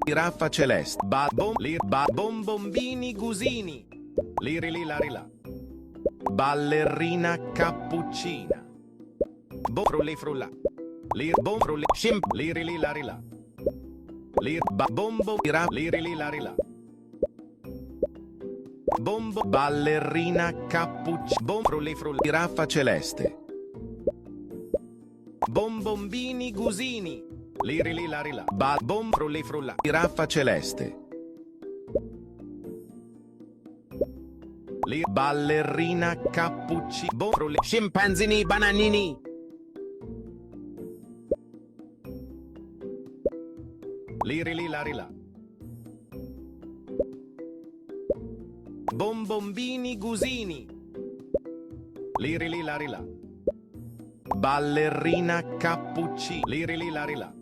giraffa celeste, bombombini gusini, lirili larila, ballerina cappuccina, frulli frulla, frulli shimp, lirili larila, bombo giraffa, lirili larila, bombo ballerina cappuccina, frulli frulla, giraffa celeste, bombombini gusini, lirili larila, frulli frulla, giraffa celeste, ballerina cappuccino, frulli scimpanzini bananini, lirili larila, bombombini gusini, lirili larila, ballerina cappuccino, lirili larila,